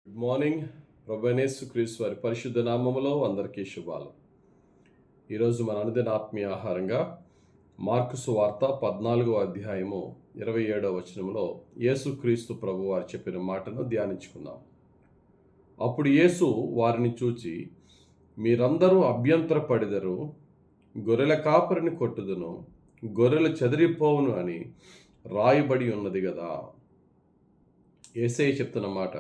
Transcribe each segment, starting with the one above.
Good morning. ప్రభువైన క్రీస్తు వారి పరిశుద్ధ నామములో అందరికీ శుభాలు. ఈరోజు మన అనుదిన ఆత్మీయ ఆహారంగా మార్కు సువార్త 14వ అధ్యాయము 27వ వచనంలో యేసుక్రీస్తు ప్రభు వారు చెప్పిన మాటను ధ్యానించుకుందాం. అప్పుడు యేసు వారిని చూచి, మీరందరూ అభ్యంతరపడిదరు, గొర్రెల కాపరిని కొట్టుదును, గొర్రెలు చెదిరిపోవును అని రాయబడి ఉన్నది కదా. యేసయ్య చెప్తున్న మాట,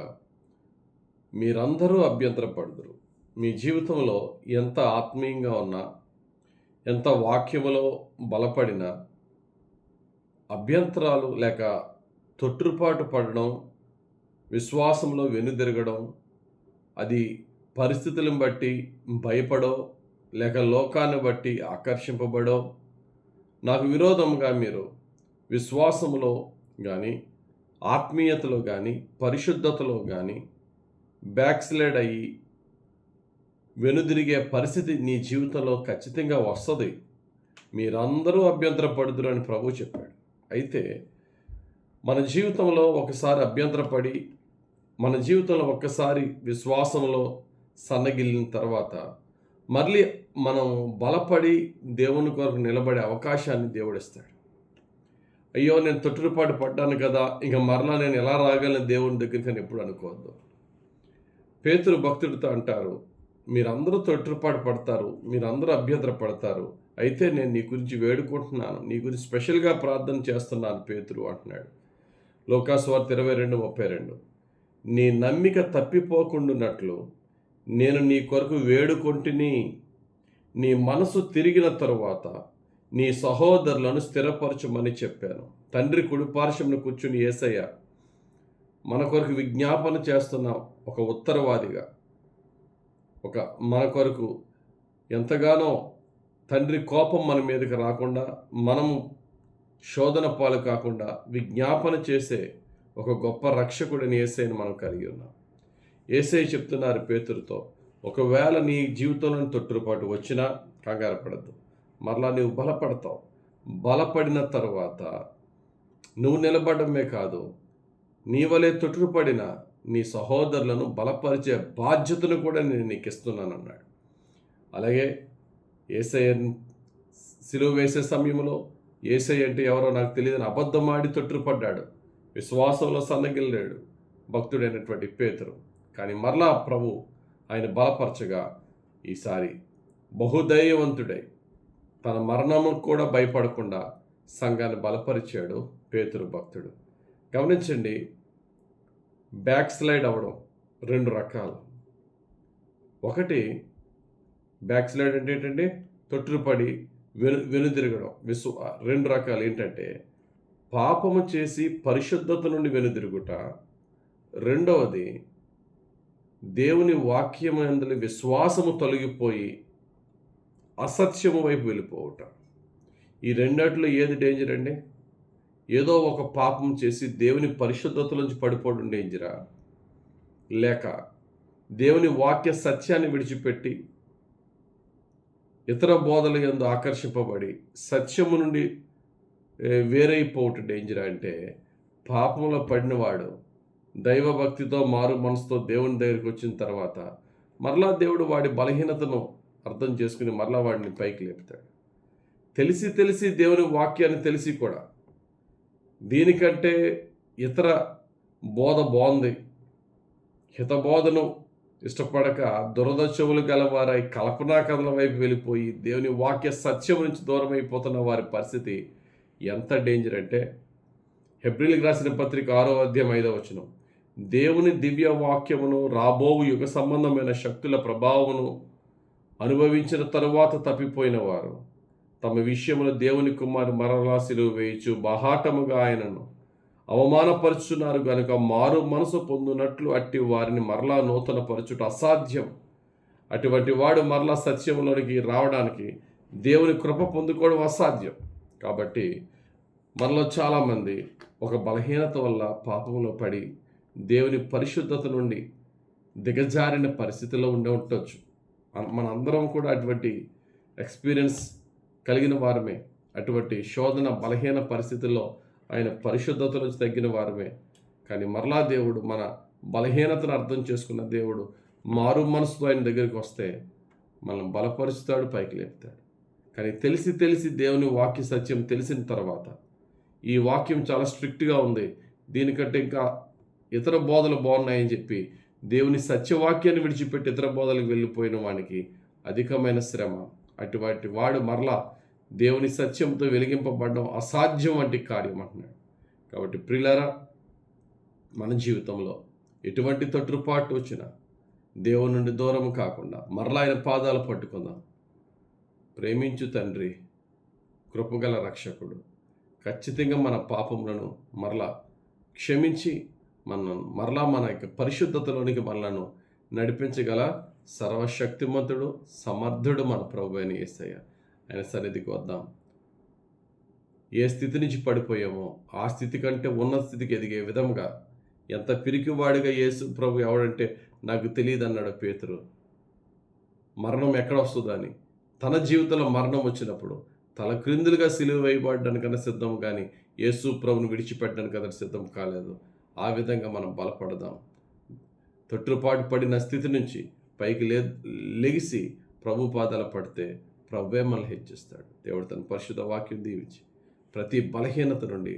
మీరందరూ అభ్యంతరపడుదురు. మీ జీవితంలో ఎంత ఆత్మీయంగా ఉన్నా, ఎంత వాక్యములో బలపడినా, అభ్యంతరాలు లేక తొట్టుపాటు పడడం, విశ్వాసంలో వెనుదిరగడం, అది పరిస్థితులను బట్టి భయపడో లేక లోకాన్ని బట్టి ఆకర్షింపబడో, నాకు విరోధంగా మీరు విశ్వాసములో కానీ, ఆత్మీయతలో కానీ, పరిశుద్ధతలో కానీ బ్యాక్స్లైడ్ అయ్యి వెనుదిరిగే పరిస్థితి నీ జీవితంలో ఖచ్చితంగా వస్తుంది. మీరందరూ అభ్యంతరపడుదురు అని ప్రభు చెప్పాడు. అయితే మన జీవితంలో ఒకసారి అభ్యంతరపడి, మన జీవితంలో ఒక్కసారి విశ్వాసంలో సన్నగిల్లిన తర్వాత మళ్ళీ మనం బలపడి దేవుని కొరకు నిలబడే అవకాశాన్ని దేవుడిస్తాడు. అయ్యో, నేను తొట్టుపాటు పడ్డాను కదా, ఇంక మరలా నేను ఎలా రాగలను దేవుని దగ్గరికి అని ఎప్పుడు అనుకోవద్దు. పేతురు భక్తుడితో అంటారు, మీరందరూ తొట్టుపాటు పడతారు, మీరందరూ అభ్యంతర పడతారు, అయితే నేను నీ గురించి వేడుకుంటున్నాను, నీ గురించి స్పెషల్గా ప్రార్థన చేస్తున్నాను పేతురు అంటున్నాడు. లూకా సువార్త 22:32. నీ నమ్మిక తప్పిపోకుండానట్లు నేను నీ కొరకు వేడుకొంటిని. నీ మనసు తిరిగిన తరువాత నీ సహోదరులను స్థిరపరచమని చెప్పాను. తండ్రి కుడిపార్శ్వమున కూర్చుని యేసయ్య మన కొరకు విజ్ఞాపన చేస్తున్న ఒక ఉత్తరవాదిగా, మన కొరకు ఎంతగానో తండ్రి కోపం మన మీదకి రాకుండా, మనము శోధన పాలు కాకుండా విజ్ఞాపన చేసే ఒక గొప్ప రక్షకుడిని యేసయ్యను మనం కలిగి ఉన్నాం. యేసయ్య చెప్తున్నారు పేతురుతో, ఒకవేళ నీ జీవితంలో తొట్టుపాటు వచ్చినా కంగారు పడద్దు, మరలా నువ్వు బలపడతావు. బలపడిన తర్వాత నువ్వు నిలబడమే కాదు, నీ వలె తొట్టుపడిన నీ సహోదరులను బలపరిచే బాధ్యతను కూడా నేను నీకు ఇస్తున్నాను అన్నాడు. అలాగే యేసయ్యను సిలువ వేసే సమయంలో యేసయ్య అంటే ఎవరో నాకు తెలియదని అబద్ధమాడి తొట్టుపడ్డాడు, విశ్వాసంలో సన్నగిల్లాడు భక్తుడైనటువంటి పేతురు. కానీ మరలా ప్రభు ఆయన బలపరచగా ఈసారి బహుధైర్యవంతుడై తన మరణము కూడా భయపడకుండా సంఘాన్ని బలపరిచాడు పేతురు భక్తుడు. గమనించండి, బ్యాక్ స్లైడ్ అవ్వడం రెండు రకాలు. ఒకటి బ్యాక్ స్లైడ్ అంటే ఏంటంటే తొట్టుపడి వెనుదిరగడం. రెండు రకాలు ఏంటంటే పాపము చేసి పరిశుద్ధత నుండి వెనుదిరుగుట, రెండవది దేవుని వాక్యమందు విశ్వాసము తొలగిపోయి అసత్యము వైపు వెళ్ళిపోవట. ఈ రెండిట్లో ఏది డేంజర్ అండి? ఏదో ఒక పాపం చేసి దేవుని పరిశుద్ధతలోంచి పడిపోవడం డేంజరా, లేక దేవుని వాక్య సత్యాన్ని విడిచిపెట్టి ఇతర బోధల యందు ఆకర్షింపబడి సత్యము నుండి వేరైపోవటం డేంజరా అంటే, పాపంలో పడినవాడు దైవభక్తితో మారు మనసుతో దేవుని దగ్గరికి వచ్చిన తర్వాత మరలా దేవుడు వాడి బలహీనతను అర్థం చేసుకుని మరలా వాడిని పైకి లేపుతాడు. తెలిసి దేవుని వాక్యాన్ని తెలిసి కూడా దీనికంటే ఇతర బోధ బాగుంది, హితబోధను ఇష్టపడక దురద చెవులు గలవారై కల్పనా కథల వైపు వెళ్ళిపోయి దేవుని వాక్య సత్యం నుంచి దూరం అయిపోతున్న వారి పరిస్థితి ఎంత డేంజర్ అంటే, హెబ్రీయులకు రాసిన పత్రిక 6వ అధ్యాయం 5వ వచనం, దేవుని దివ్య వాక్యమును రాబోవు యుగ సంబంధమైన శక్తుల ప్రభావమును అనుభవించిన తరువాత తప్పిపోయిన వారు తమ విషయంలో దేవుని కుమారు మరలా సిలువ వేయచ్చు బహాటముగా ఆయనను అవమానపరుచున్నారు గనుక మారు మనసు పొందునట్లు అట్టి వారిని మరలా నూతన పరచుట అసాధ్యం. అటువంటి వాడు మరలా సత్యంలోనికి రావడానికి దేవుని కృప పొందుకోవడం అసాధ్యం. కాబట్టి మనలో చాలామంది ఒక బలహీనత వల్ల పాపంలో పడి దేవుని పరిశుద్ధత నుండి దిగజారిన పరిస్థితిలో ఉండవచ్చు. మనందరం కూడా అటువంటి ఎక్స్పీరియన్స్ కలిగిన వారమే. అటువంటి శోధన బలహీన పరిస్థితుల్లో ఆయన పరిశుద్ధత నుంచి తగ్గిన వారమే. కానీ మరలా దేవుడు మన బలహీనతను అర్థం చేసుకున్న దేవుడు మారు మనసుతో ఆయన దగ్గరికి వస్తే మనం బలపరుస్తాడు, పైకి లేపుతాడు. కానీ తెలిసి తెలిసి దేవుని వాక్య సత్యం తెలిసిన తర్వాత ఈ వాక్యం చాలా స్ట్రిక్ట్గా ఉంది, దీనికంటే ఇంకా ఇతర బోధలు బాగున్నాయని చెప్పి దేవుని సత్యవాక్యాన్ని విడిచిపెట్టి ఇతర బోధలకు వెళ్ళిపోయిన వానికి అధికమైన శ్రమ. అటువంటి వాడు మరలా దేవుని సత్యంతో వెలిగింపబడడం అసాధ్యం వంటి కార్యం అంటున్నాడు. కాబట్టి ప్రియులారా, మన జీవితంలో ఎటువంటి తొట్టుపాటు వచ్చినా దేవుని నుండి దూరం కాకుండా మరలా ఆయన పాదాలు పట్టుకుందాం. ప్రేమించు తండ్రి, కృపగల రక్షకుడు ఖచ్చితంగా మన పాపములను మరలా క్షమించి మరలా మన యొక్క పరిశుద్ధతలోనికి మనలను నడిపించగల సర్వశక్తిమంతుడు, సమర్థుడు మన ప్రభు అయిన యేసయ్య. ఆయన సన్నిధికి వద్దాం. ఏ స్థితి నుంచి పడిపోయామో ఆ స్థితి కంటే ఉన్నత స్థితికి ఎదిగే విధంగా, ఎంత పిరికివాడిగా యేసు ప్రభు ఎవడంటే నాకు తెలియదు అన్నాడు పేతురు. మరణం ఎక్కడ వస్తుందని, తన జీవితంలో మరణం వచ్చినప్పుడు తల క్రిందులుగా సిలువ వేయబడడానికన్నా సిద్ధం, కానీ యేసు ప్రభుని విడిచిపెట్టడానికన్నా సిద్ధం కాలేదు. ఆ విధంగా మనం బలపడదాం. తొట్టుపాటు పడిన స్థితి నుంచి పైకి లెగిసి ప్రభు పాదాలు పడితే ప్రభువే మనల్ని హెచ్చిస్తాడు. దేవుడు తన పరిశుద్ధ వాక్యం దీవించి ప్రతి బలహీనత నుండి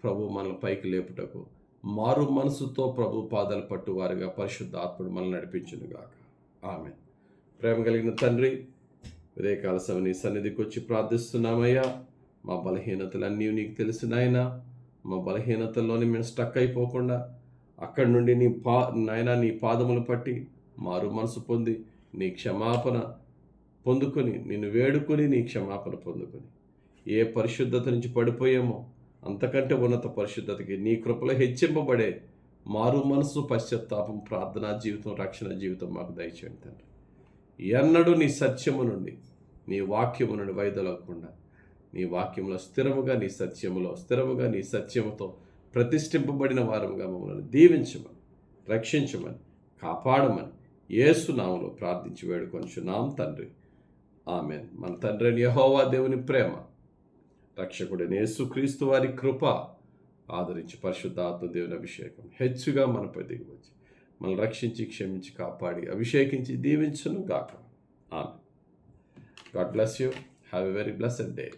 ప్రభు మనల్ని పైకి లేపుటకు మారు మనసుతో ప్రభు పాదాలు పట్టువారుగా పరిశుద్ధ ఆత్ముడు మనల్ని నడిపించునుగాక. ఆమేన్. ప్రేమ కలిగిన తండ్రి, ఉదయకాల సమయం నీ సన్నిధికి వచ్చి ప్రార్థిస్తున్నామయ్యా. మా బలహీనతలన్నీ నీకు తెలిసినాయనా. మా బలహీనతల్లోనే మేము స్టక్ అయిపోకుండా అక్కడి నుండి నీ పాదములు పట్టి మారు మనసు పొంది నీ క్షమాపణ పొందుకొని, నిన్ను వేడుకొని నీ క్షమాపణ పొందుకొని, ఏ పరిశుద్ధత నుంచి పడిపోయామో అంతకంటే ఉన్నత పరిశుద్ధతకి నీ కృపలో హెచ్చింపబడే మారు మనసు, పశ్చాత్తాపం, ప్రార్థనా జీవితం, రక్షణ జీవితం మాకు దయచేయండి తండ్రి. ఎన్నడూ నీ సత్యము నుండి, నీ వాక్యము నుండి వైదొలగకుండా నీ వాక్యంలో స్థిరముగా, నీ సత్యములో స్థిరముగా, నీ సత్యముతో ప్రతిష్ఠింపబడిన వారముగా మమ్మల్ని దీవించమని, రక్షించమని, కాపాడమని యేసు నామములో ప్రార్థించి వేడుకొంచున్నాం తండ్రి. ఆమేన్. మన తండ్రి అయిన యెహోవా దేవుని ప్రేమ, రక్షకుడైన యేసుక్రీస్తు వారి కృప, ఆదరించి పరిశుద్ధాత్మ దేవుని అభిషేకం హెచ్చుగా మనపై దిగి వచ్చి మనల్ని రక్షించి, క్షమించి, కాపాడి, అభిషేకించి దీవించును గాక. ఆమేన్. God bless you. Have a very blessed day.